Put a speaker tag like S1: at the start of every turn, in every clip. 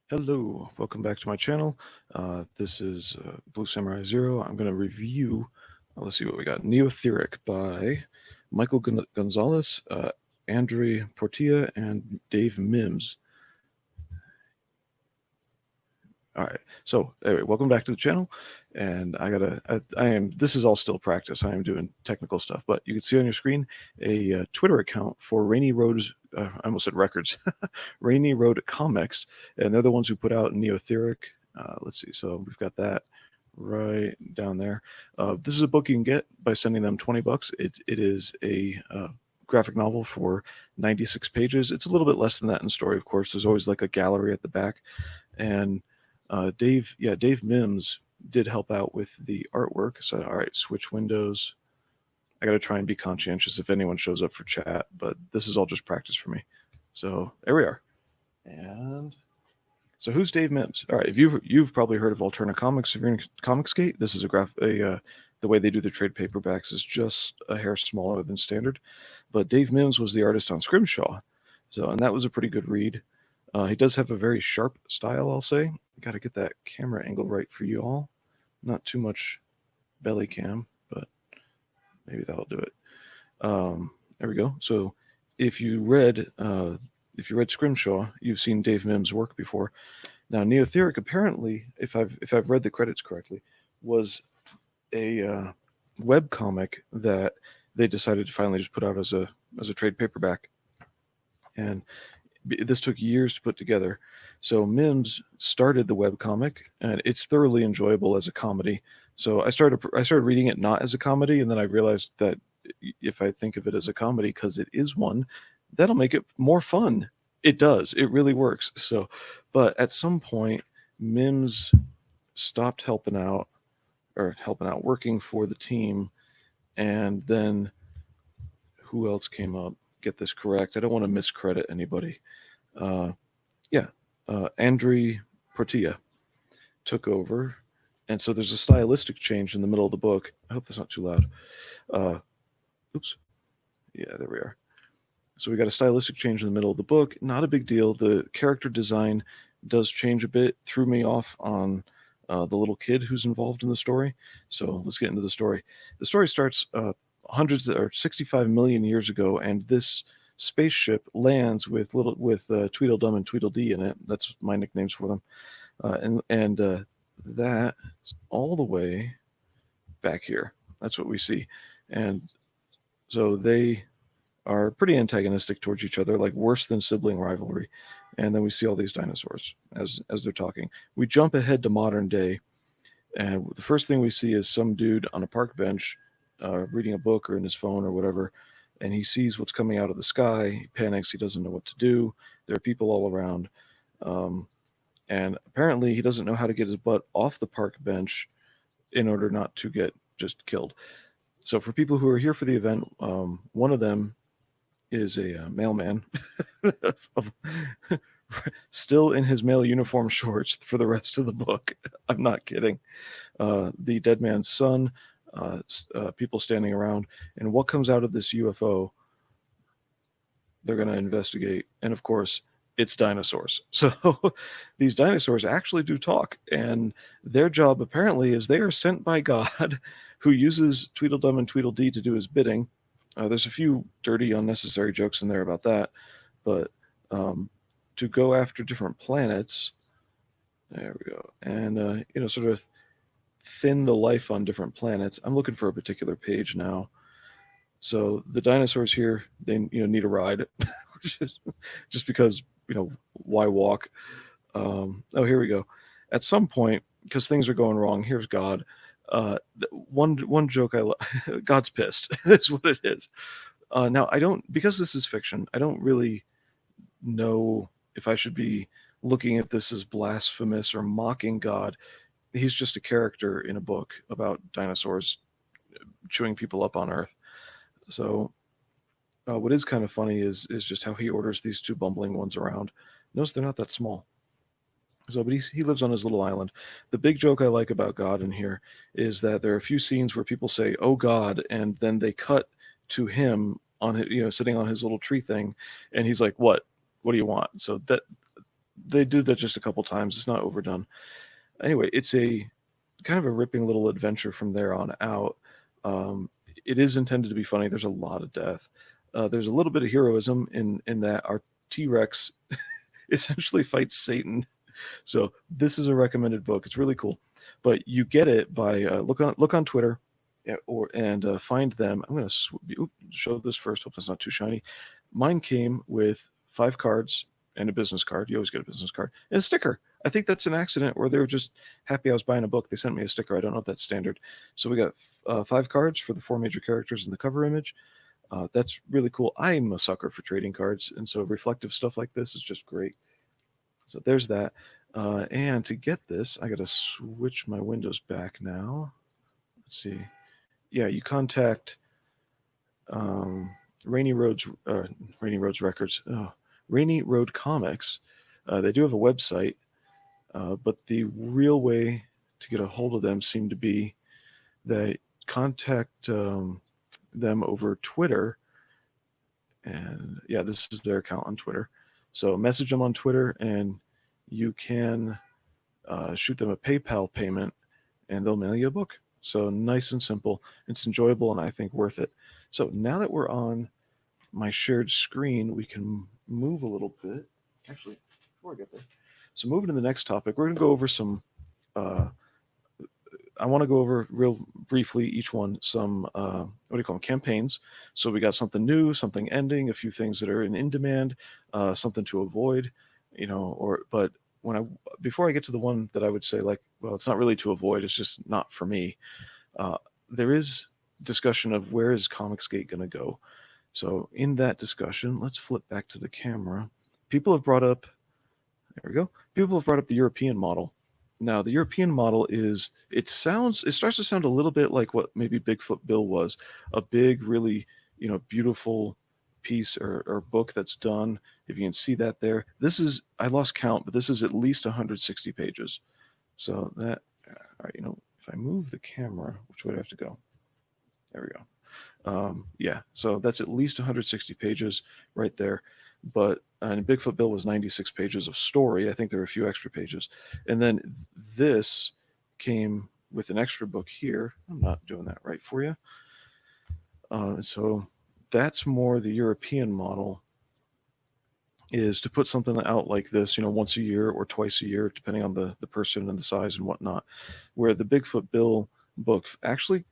S1: Hello, welcome back to my channel. This is Blue Samurai Zero. I'm going to review, let's see what we got. Neotheric by Michael Gonzalez, Andre Portilla, and Dave Mims. All right, so anyway, welcome back to the channel. And this is all still practice. I am doing technical stuff, but you can see on your screen a Twitter account for Rainy Road's, I almost said records, Rainy Road Comics, and they're the ones who put out Neotheric. Let's see, so we've got that right down there. This is a book you can get by sending them $20. It is a graphic novel for 96 pages. It's a little bit less than that in story, of course. There's always like a gallery at the back, and Dave Mims did help out with the artwork. So, all right, switch windows. I got to try and be conscientious if anyone shows up for chat, but this is all just practice for me. So there we are. And so who's Dave Mims? All right, if you've probably heard of Alterna Comics. If you're in Comicsgate, this is the way they do the trade paperbacks is just a hair smaller than standard. But Dave Mims was the artist on Scrimshaw, and that was a pretty good read. He does have a very sharp style, I'll say. Got to get that camera angle right for you all. Not too much belly cam, but maybe that'll do it. There we go. So if you read Scrimshaw, you've seen Dave Mims' work before. Now, Neotheric apparently, if I've read the credits correctly, was a web comic that they decided to finally just put out as a trade paperback, and this took years to put together. So Mims started the webcomic, and it's thoroughly enjoyable as a comedy. So I started reading it not as a comedy, and then I realized that if I think of it as a comedy, because it is one, that'll make it more fun. It does. It really works. So, but at some point, Mims stopped helping out working for the team, and then who else came up? Get this correct. I don't want to miscredit anybody. Andre Portilla took over, and so there's a stylistic change in the middle of the book. I hope that's not too loud. Oops. Yeah, there we are. So we got a stylistic change in the middle of the book. Not a big deal. The character design does change a bit. Threw me off on the little kid who's involved in the story. So let's get into the story. The story starts hundreds or 65 million years ago, and this spaceship lands with Tweedledum and Tweedledee in it. That's my nicknames for them. And that's all the way back here. That's what we see. And so they are pretty antagonistic towards each other, like worse than sibling rivalry. And then we see all these dinosaurs as they're talking. We jump ahead to modern day, and the first thing we see is some dude on a park bench reading a book or in his phone or whatever, and he sees what's coming out of the sky. He panics. He doesn't know what to do. There are people all around. And apparently he doesn't know how to get his butt off the park bench in order not to get just killed. So for people who are here for the event, one of them is a mailman, still in his male uniform shorts for the rest of the book. I'm not kidding. The dead man's son, people standing around, and what comes out of this UFO, they're going to investigate. And of course, it's dinosaurs. So these dinosaurs actually do talk, and their job apparently is they are sent by God, who uses Tweedledum and Tweedledee to do his bidding. There's a few dirty, unnecessary jokes in there about that, but to go after different planets, there we go, and sort of thin the life on different planets. I'm looking for a particular page now. So the dinosaurs here, they need a ride, just because why walk? Here we go. At some point, because things are going wrong, here's God. One joke God's pissed. That's what it is. Now because this is fiction, I don't really know if I should be looking at this as blasphemous or mocking God. He's just a character in a book about dinosaurs chewing people up on Earth. So what is kind of funny is just how he orders these two bumbling ones around. Notice they're not that small. So, but he lives on his little island. The big joke I like about God in here is that there are a few scenes where people say, "Oh God," and then they cut to him on his, sitting on his little tree thing, and he's like, "What? What do you want?" So they did that just a couple times. It's not overdone. Anyway, it's a kind of a ripping little adventure from there on out. Um, it is intended to be funny. There's a lot of death. There's a little bit of heroism in that our T-Rex essentially fights Satan. So this is a recommended book. It's really cool, but you get it by look on Twitter, and find them. I'm going to show this first. Hope it's not too shiny. Mine came with 5 cards and a business card. You always get a business card and a sticker. I think that's an accident, or they were just happy I was buying a book. They sent me a sticker. I don't know if that's standard. So we got 5 cards for the 4 major characters in the cover image. That's really cool. I'm a sucker for trading cards, and so reflective stuff like this is just great. So there's that. And to get this, I got to switch my windows back now. Let's see. Yeah, you contact Rainy Road Records, Rainy Road Comics. They do have a website, but the real way to get a hold of them seemed to be that contact them over Twitter. And yeah, this is their account on Twitter. So message them on Twitter, and you can shoot them a PayPal payment, and they'll mail you a book. So nice and simple. It's enjoyable, and I think worth it. So now that we're on my shared screen, we can move a little bit. Actually, before I get there, so moving to the next topic, we're going to go over some. I want to go over real briefly each one some what do you call them, campaigns. So we got something new, something ending, a few things that are in demand, something to avoid, but before I get to the one that I would say, like, well, it's not really to avoid, it's just not for me. There is discussion of where is Comicsgate going to go. So in that discussion, let's flip back to the camera. People have brought up the European model. Now, the European model it starts to sound a little bit like what maybe Bigfoot Bill was, a big, really, beautiful piece or book that's done. If you can see that there, I lost count, but this is at least 160 pages. So that, all right, if I move the camera, which way do I have to go? There we go. Yeah, so that's at least 160 pages right there. But and Bigfoot Bill was 96 pages of story. I think there were a few extra pages. And then this came with an extra book here. I'm not doing that right for you. So that's more the European model, is to put something out like this, once a year or twice a year, depending on the person and the size and whatnot. Where the Bigfoot Bill book, actually,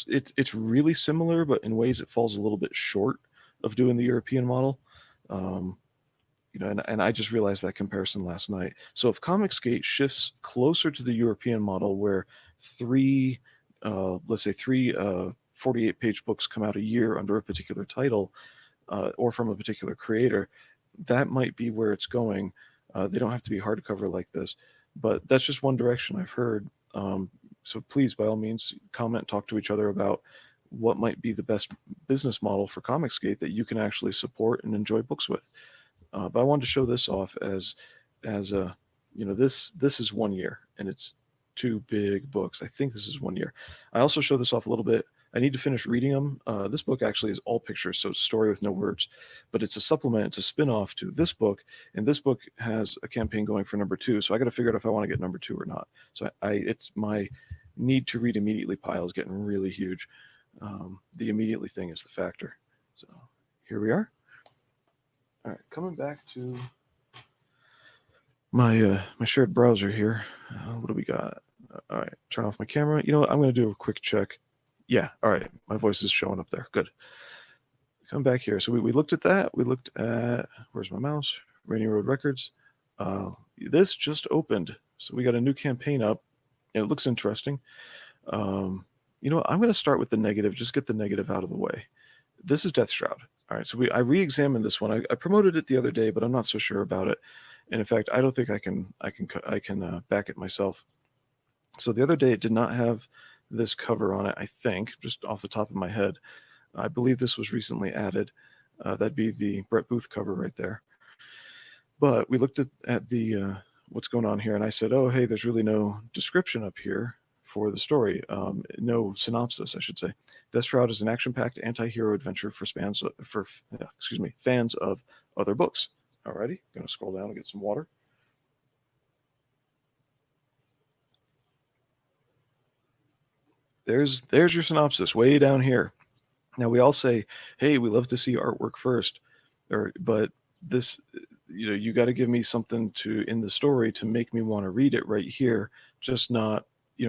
S1: it's really similar, but in ways it falls a little bit short of doing the European model. And I just realized that comparison last night. So if Comicsgate shifts closer to the European model, where let's say three 48-page books come out a year under a particular title, or from a particular creator, that might be where it's going. They don't have to be hardcover like this, but that's just one direction I've heard. So please, by all means, comment, talk to each other about what might be the best business model for Comicsgate that you can actually support and enjoy books with. But I wanted to show this off as this is 1 year, and it's 2 big books. I think this is 1 year. I also show this off a little bit. I need to finish reading them. This book actually is all pictures, so it's story with no words, but it's a supplement. It's a spin-off to this book, and this book has a campaign going for number 2. So I got to figure out if I want to get number 2 or not. So it's my need to read immediately pile is getting really huge. The immediately thing is the factor. So here we are. All right, coming back to my shared browser here. What do we got? All right, turn off my camera. You know what? I'm going to do a quick check. Yeah, all right, my voice is showing up there. Good. Come back here. So we looked at that. We looked at, where's my mouse? Rainy Road Records. This just opened. So we got a new campaign up, and it looks interesting. I'm going to start with the negative, just get the negative out of the way. This is Deathshroud. All right, so I re-examined this one. I promoted it the other day, but I'm not so sure about it. And in fact, I don't think I can back it myself. So the other day, it did not have this cover on it, I think, just off the top of my head. I believe this was recently added. That'd be the Brett Booth cover right there. But we looked at the what's going on here, and I said, oh, hey, there's really no description up here for the story. No synopsis, I should say. Deathshroud is an action-packed anti-hero adventure for fans of other books. Alrighty, gonna scroll down and get some water. there's your synopsis way down here. Now we all say, hey, we love to see artwork first, but this, you got to give me something to in the story to make me want to read it right here, just not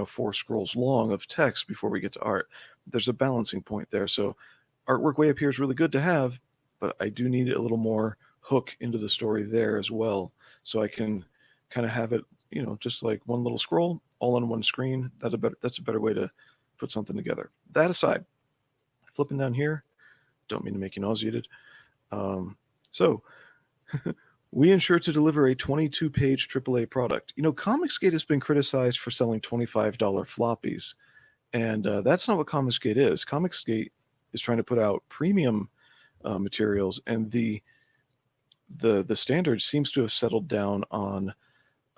S1: 4 scrolls long of text before we get to art. There's a balancing point there. So artwork way up here is really good to have, but I do need a little more hook into the story there as well, so I can kind of have it, just like one little scroll all on one screen. That's a better way to put something together. That aside, flipping down here, don't mean to make you nauseated. So we ensure to deliver a 22-page AAA product. Comicsgate has been criticized for selling $25 floppies, and that's not what Comicsgate is. Comicsgate is trying to put out premium materials, and the standard seems to have settled down on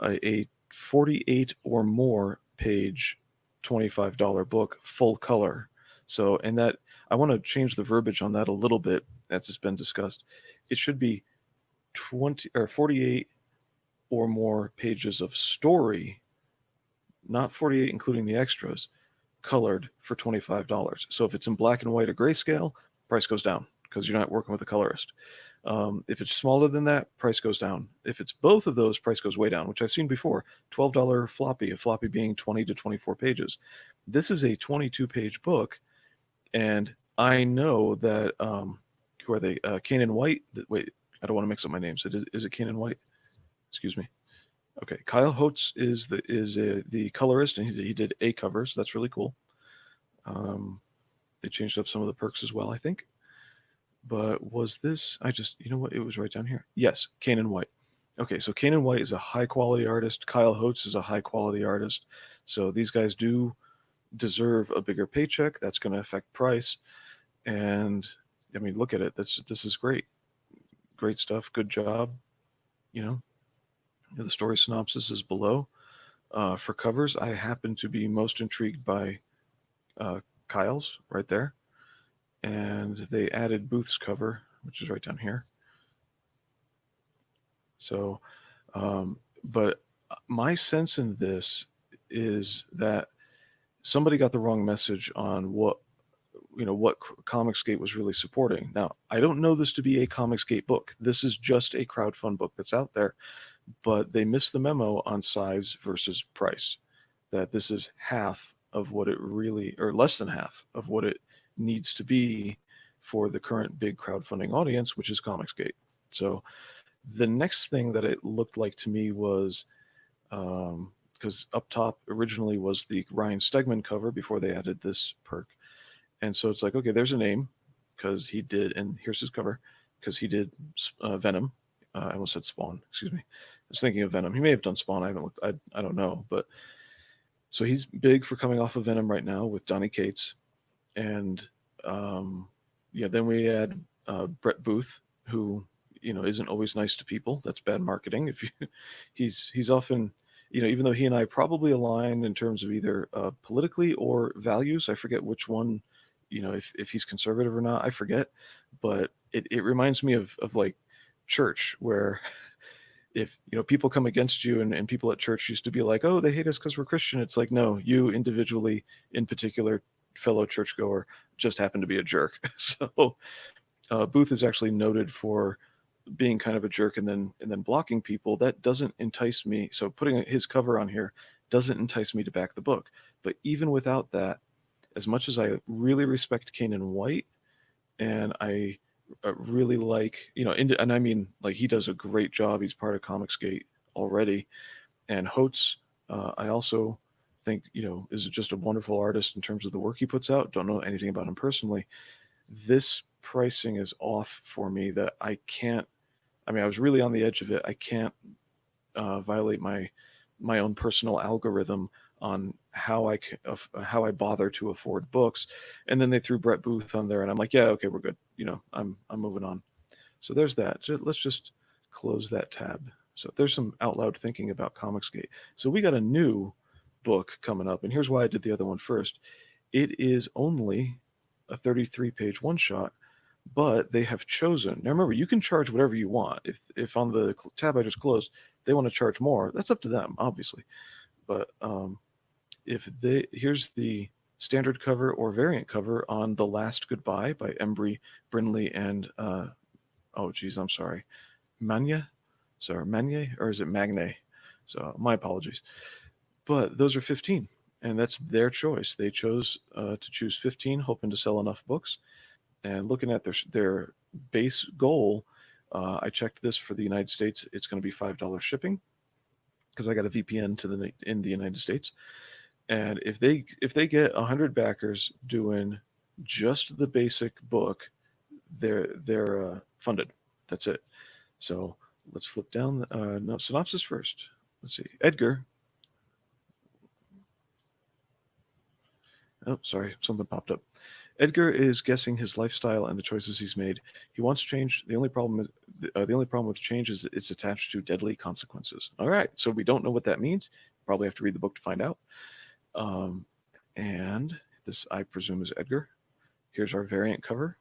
S1: a 48 or more page $25 book, full color. So, and that I want to change the verbiage on that a little bit as it's been discussed. It should be 20 or 48 or more pages of story, not 48 including the extras, colored for $25. So if it's in black and white or grayscale, price goes down because you're not working with a colorist. If it's smaller than that, price goes down. If it's both of those, price goes way down, which I've seen before. $12 floppy, a floppy being 20 to 24 pages. This is a 22-page book, and I know that who are they? Kane and White. Wait, I don't want to mix up my names. Is it Kane and White? Excuse me. Okay, Kyle Holtz is the colorist, and he did A covers. That's really cool. They changed up some of the perks as well, I think. But was this? You know what? It was right down here. Yes, Kane and White. Okay, so Kane and White is a high quality artist. Kyle Holtz is a high quality artist. So these guys do deserve a bigger paycheck. That's going to affect price. And I mean, look at it. This is great. Great stuff. Good job. The story synopsis is below. For covers, I happen to be most intrigued by Kyle's right there. And they added Booth's cover, which is right down here. So, but my sense in this is that somebody got the wrong message on what Comicsgate was really supporting. Now, I don't know this to be a Comicsgate book. This is just a crowdfund book that's out there, but they missed the memo on size versus price, that this is half of what it really, or less than half of what it needs to be for the current big crowdfunding audience, which is Comicsgate. So the next thing that it looked like to me was, because up top originally was the Ryan Stegman cover before they added this perk. And so it's like, okay, there's a name because he did, and here's his cover because he did Venom. I almost said Spawn, excuse me. I was thinking of Venom. He may have done Spawn. I haven't looked. I don't know. But so he's big for coming off of Venom right now with Donny Cates. And then we had Brett Booth, who isn't always nice to people. That's bad marketing. He's often, even though he and I probably align in terms of either politically or values. I forget which one. If he's conservative or not, I forget. But it reminds me of like church, where if people come against you, and people at church used to be like, oh, they hate us because we're Christian. It's like, no, you individually, in particular, fellow churchgoer, just happen to be a jerk. So Booth is actually noted for being kind of a jerk and then blocking people. That doesn't entice me. So putting his cover on here doesn't entice me to back the book. But even without that, as much as I really respect Kane and White, and I really like, and I mean, like, he does a great job. He's part of Comicsgate already. And Holtz, I also think, is just a wonderful artist in terms of the work he puts out. Don't know anything about him personally. This pricing is off for me, that I can't, I was really on the edge of it. I can't violate my own personal algorithm on how I bother to afford books. And then they threw Brett Booth on there, and I'm like, yeah, okay, we're good. I'm moving on. So there's that. Let's just close that tab. So there's some out loud thinking about Comicsgate. So we got a new book coming up, and here's why I did the other one first. It is only a 33-page one-shot, but they have chosen. Now remember, you can charge whatever you want. If on the tab I just closed, they want to charge more, that's up to them, obviously. But here's the standard cover or variant cover on The Last Goodbye by Embry, Brinley, and oh geez, I'm sorry, Magne. Sorry, Magne, or is it Magne? So my apologies. But those are 15, and that's their choice. They chose to choose 15, hoping to sell enough books. And looking at their base goal, I checked this for the United States. It's going to be $5 shipping because I got a VPN in the United States. And if they get 100 backers doing just the basic book, they're funded. That's it. So let's flip down. No, synopsis first. Let's see. Edgar. Oh, sorry, something popped up. Edgar is guessing his lifestyle and the choices he's made. He wants change. The only problem with change is it's attached to deadly consequences. All right, so we don't know what that means. Probably have to read the book to find out. And this, I presume, is Edgar. Here's our variant cover.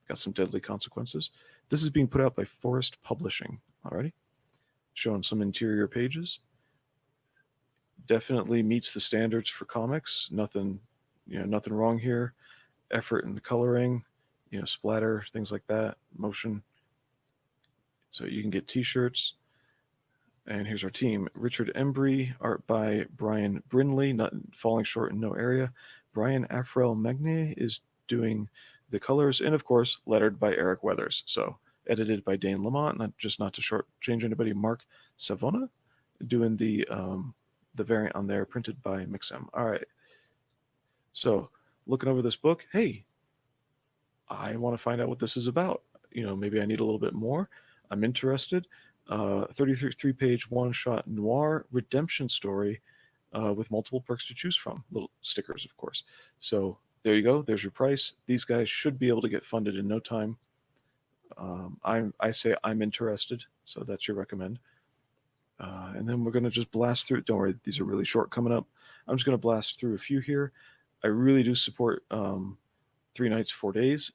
S1: Got some deadly consequences. This is being put out by Forest Publishing. Alrighty, showing some interior pages. Definitely meets the standards for comics. Nothing wrong here. Effort in the coloring, splatter, things like that, motion. So you can get t-shirts. And here's our team. Richard Embry, art by Brian Brinley, not falling short in no area. Brian Afrel Magne is doing the colors, and of course, lettered by Eric Weathers. So edited by Dane Lamont, not to shortchange anybody. Mark Savona doing the variant on there, printed by Mixem. All right. So looking over this book, hey, I want to find out what this is about. Maybe I need a little bit more. I'm interested. 33-page one-shot noir redemption story with multiple perks to choose from. Little stickers, of course. So there you go. There's your price. These guys should be able to get funded in no time. I say I'm interested, so that's your recommend. And then we're going to just blast through. Don't worry, these are really short coming up. I'm just going to blast through a few here. I really do support 3 Nights, 4 Days.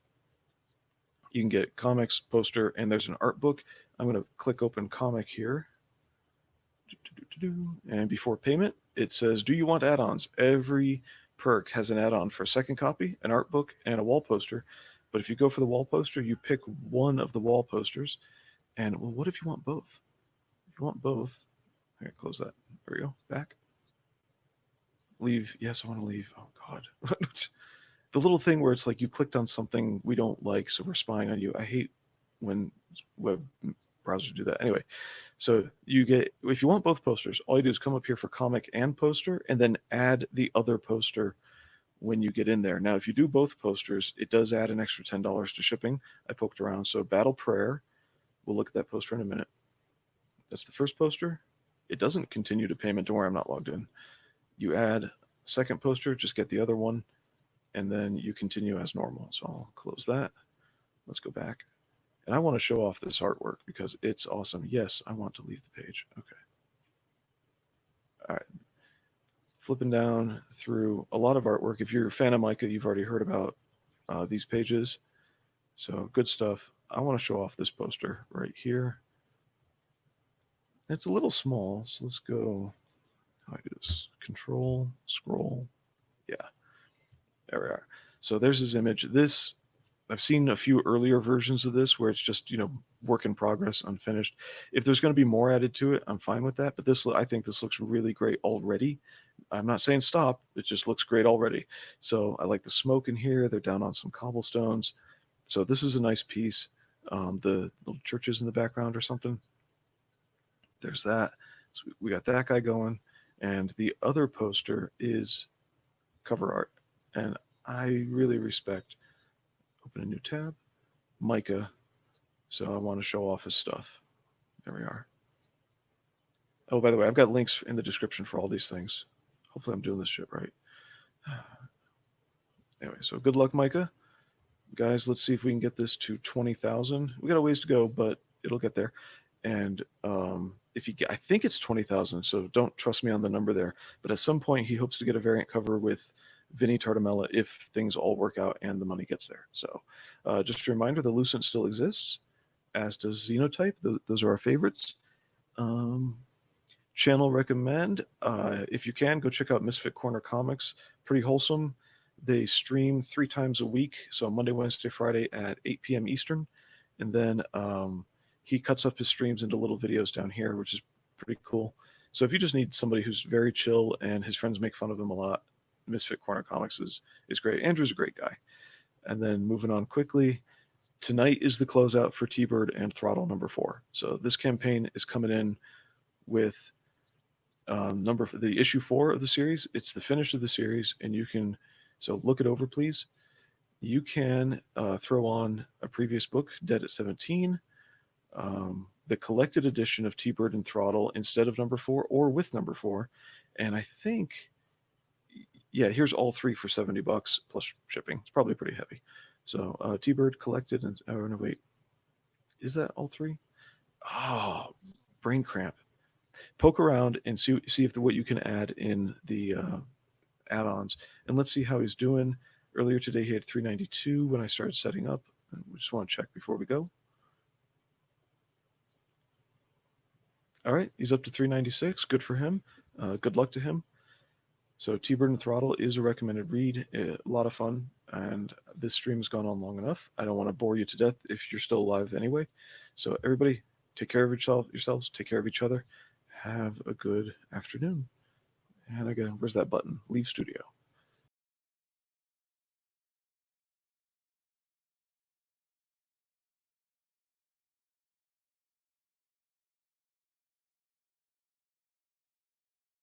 S1: You can get comics, poster, and there's an art book. I'm going to click open comic here. And before payment, it says, do you want add-ons? Every perk has an add-on for a second copy, an art book, and a wall poster. But if you go for the wall poster, you pick one of the wall posters. And, well, what if you want both? If you want both, here, close that. There we go. Back. Leave. Yes, I want to leave. Oh, God. The little thing where it's like you clicked on something we don't like, so we're spying on you. I hate when web browsers do that. Anyway, so you get, if you want both posters, all you do is come up here for comic and poster, and then add the other poster when you get in there. Now, if you do both posters, it does add an extra $10 to shipping. I poked around. So Battle Prayer, we'll look at that poster in a minute. That's the first poster. It doesn't continue to payment. Don't worry, I'm not logged in. You add second poster, just get the other one, and then you continue as normal. So I'll close that. Let's go back. And I want to show off this artwork because it's awesome. Yes, I want to leave the page. Okay. All right. Flipping down through a lot of artwork. If you're a fan of Micah, you've already heard about these pages. So good stuff. I want to show off this poster right here. It's a little small, so let's go. How do I do this? Control, scroll. Yeah. There we are. So there's his image. This, I've seen a few earlier versions of this where it's just, work in progress, unfinished. If there's going to be more added to it, I'm fine with that. But I think this looks really great already. I'm not saying stop. It just looks great already. So I like the smoke in here. They're down on some cobblestones. So this is a nice piece. The little churches in the background or something. There's that. So we got that guy going. And the other poster is cover art. And I really respect, open a new tab, Micah. So I want to show off his stuff. There we are. Oh, by the way, I've got links in the description for all these things. Hopefully I'm doing this shit right. Anyway, so good luck, Micah. Guys, let's see if we can get this to 20,000. We got a ways to go, but it'll get there. And I think it's 20,000, so don't trust me on the number there. But at some point, he hopes to get a variant cover with Vinny Tartamella if things all work out and the money gets there. So just a reminder, the Lucent still exists, as does Xenotype. Those are our favorites. Channel recommend. If you can, go check out Misfit Corner Comics. Pretty wholesome. They stream 3 times a week, so Monday, Wednesday, Friday at 8 p.m. Eastern, and then he cuts up his streams into little videos down here, which is pretty cool. So if you just need somebody who's very chill and his friends make fun of him a lot, Misfit Corner Comics is great. Andrew's a great guy. And then moving on quickly, tonight is the closeout for T-Bird and Throttle #4. So this campaign is coming in with the issue 4 of the series. It's the finish of the series, and you can look it over, please. You can throw on a previous book, Dead at 17, the collected edition of T-Bird and Throttle instead of #4 or with #4, and I think, yeah, here's all 3 for $70 plus shipping. It's probably pretty heavy. So T-Bird collected, and oh no, wait, is that all 3? Oh, brain cramp. Poke around and see if what you can add in the add-ons, and let's see how he's doing. Earlier today, he had 392 when I started setting up. We just want to check before we go. All right, he's up to 396. Good for him. Good luck to him. So T-Bird and Throttle is a recommended read. A lot of fun, and this stream has gone on long enough. I don't want to bore you to death if you're still alive anyway. So everybody, take care of yourselves, take care of each other. Have a good afternoon. And again, where's that button? Leave studio.